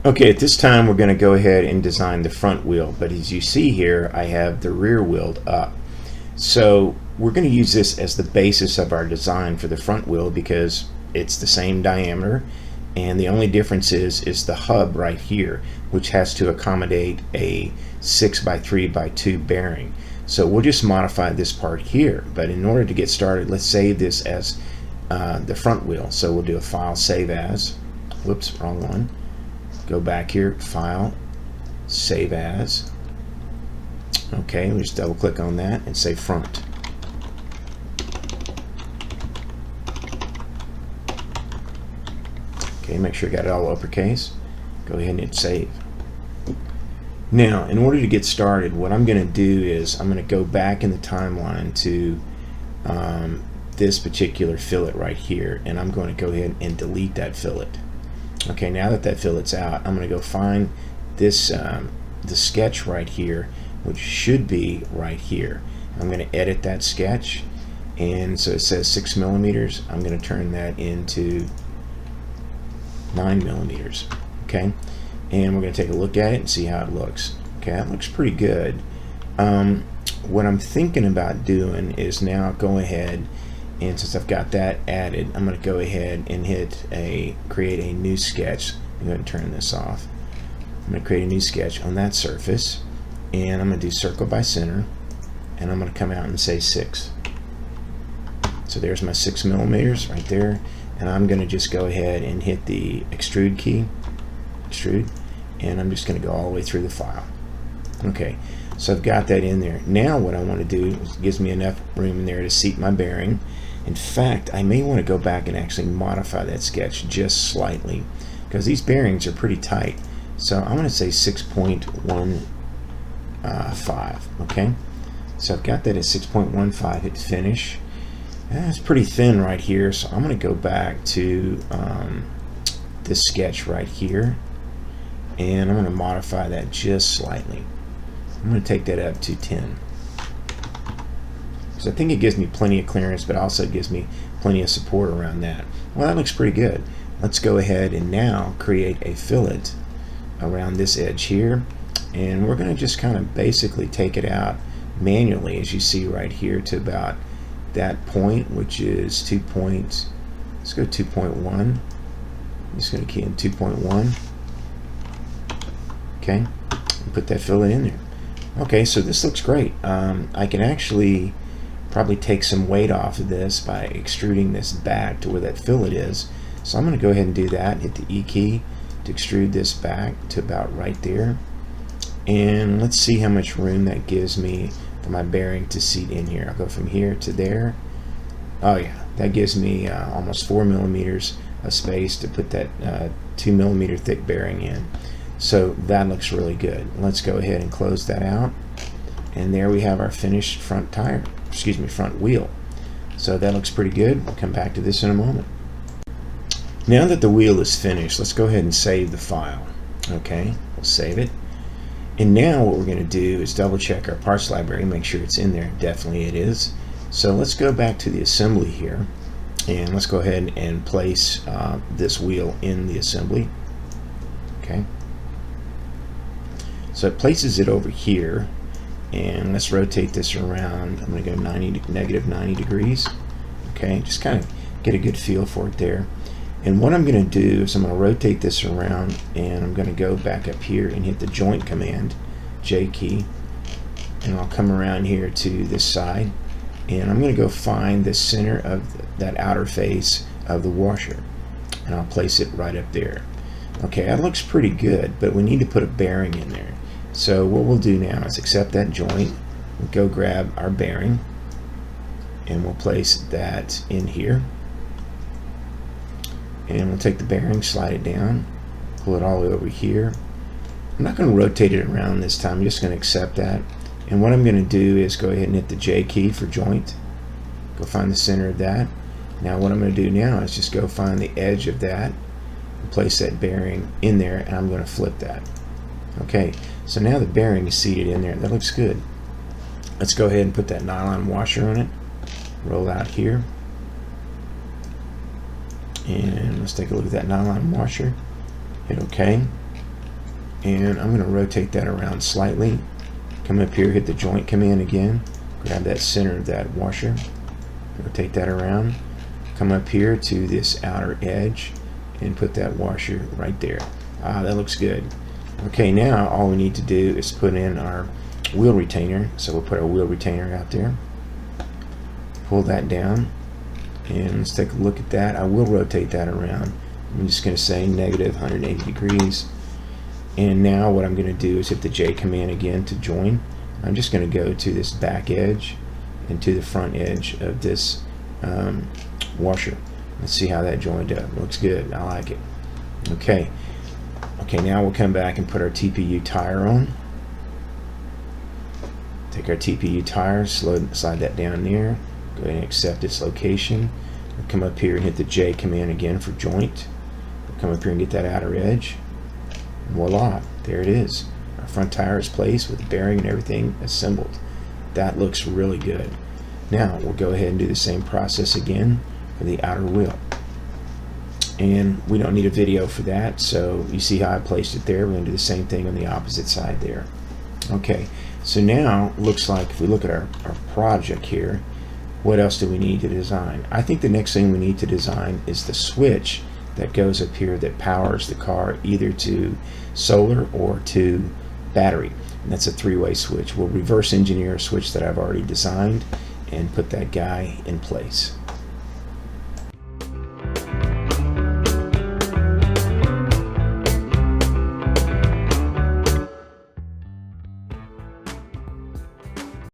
Okay, at this time we're going to go ahead and design the front wheel, but as you see here I have the rear wheel up. So we're going to use this as the basis of our design for the front wheel because it's the same diameter, and the only difference is the hub right here, which has to accommodate a 6x3x2 bearing. So we'll just modify this part here, but in order to get started, let's save this as the front wheel. So we'll do a file, save as, whoops, wrong one. Go back here, file, save as. Okay, we'll just double click on that and say front. Okay, make sure you got it all uppercase. Go ahead and hit save. Now, in order to get started, what I'm going to do is I'm going to go back in the timeline to this particular fillet right here, and I'm going to go ahead and delete that fillet. Okay, now that fillet's out, I'm going to go find this the sketch right here, which should be right here. I'm going to edit that sketch, and so it says 6 millimeters. I'm going to turn that into 9 millimeters. Okay, and we're going to take a look at it and see how it looks. Okay, that looks pretty good. What I'm thinking about doing is now go ahead, and since I've got that added, I'm going to go ahead and create a new sketch. I'm going to turn this off. I'm going to create a new sketch on that surface, and I'm going to do circle by center, and I'm going to come out and say 6. So there's my 6 millimeters right there, and I'm going to just go ahead and hit the extrude key, extrude, and I'm just going to go all the way through the file. Okay, so I've got that in there. Now what I want to do is it gives me enough room in there to seat my bearing. In fact, I may want to go back and actually modify that sketch just slightly because these bearings are pretty tight. So I'm going to say 6.15. Okay, so I've got that at 6.15. Hit finish. It's pretty thin right here, so I'm going to go back to this sketch right here, and I'm going to modify that just slightly. I'm going to take that up to 10. So I think it gives me plenty of clearance, but also gives me plenty of support around that. Well, that looks pretty good. Let's go ahead and now create a fillet around this edge here, and we're going to just kind of basically take it out manually, as you see right here, to about that point, which is 2 points. Let's go 2.1. I'm just going to key in 2.1. Okay, and put that fillet in there. Okay, so this looks great. I can actually probably take some weight off of this by extruding this back to where that fillet is. So I'm going to go ahead and do that. Hit the E key to extrude this back to about right there. And let's see how much room that gives me for my bearing to seat in here. I'll go from here to there. Oh yeah, that gives me almost 4 millimeters of space to put that 2 millimeter thick bearing in. So that looks really good. Let's go ahead and close that out, and there we have our finished front tire, excuse me, front wheel. So that looks pretty good. We'll come back to this in a moment. Now that the wheel is finished, let's go ahead and save the file. Okay, we'll save it. And now what we're going to do is double check our parts library, make sure it's in there. Definitely it is. So let's go back to the assembly here, and let's go ahead and place this wheel in the assembly. Okay, so it places it over here, and let's rotate this around. I'm going to go negative 90 degrees. Okay, just kind of get a good feel for it there. And what I'm going to do is I'm going to rotate this around, and I'm going to go back up here and hit the joint command, J key, and I'll come around here to this side, and I'm going to go find the center of that outer face of the washer, and I'll place it right up there. Okay, that looks pretty good, but we need to put a bearing in there. So what we'll do now is accept that joint, we'll go grab our bearing, and we'll place that in here. And we'll take the bearing, slide it down, pull it all the way over here. I'm not going to rotate it around this time, I'm just going to accept that. And what I'm going to do is go ahead and hit the J key for joint, go find the center of that. Now what I'm going to do now is just go find the edge of that, and place that bearing in there, and I'm going to flip that. Okay, so now the bearing is seated in there. That looks good. Let's go ahead and put that nylon washer on it, roll out here. And let's take a look at that nylon washer. Hit OK. and I'm going to rotate that around slightly. Come up here, hit the joint command again, grab that center of that washer, rotate that around, come up here to this outer edge and put that washer right there. That looks good. Okay, now all we need to do is put in our wheel retainer. So we'll put our wheel retainer out there, pull that down, and let's take a look at that. I will rotate that around. I'm just going to say negative 180 degrees. And now what I'm going to do is hit the J command again to join. I'm just going to go to this back edge and to the front edge of this washer. Let's see how that joined up. Looks good. I like it. Okay, now we'll come back and put our TPU tire on. Take our TPU tire, slide that down there. Go ahead and accept its location. We'll come up here and hit the J command again for joint. We'll come up here and get that outer edge. Voila, there it is. Our front tire is placed with the bearing and everything assembled. That looks really good. Now we'll go ahead and do the same process again for the outer wheel. And we don't need a video for that, so you see how I placed it there. We're going to do the same thing on the opposite side there. Okay, so now looks like if we look at our project here, what else do we need to design? I think the next thing we need to design is the switch that goes up here that powers the car either to solar or to battery. And that's a three-way switch. We'll reverse engineer a switch that I've already designed and put that guy in place.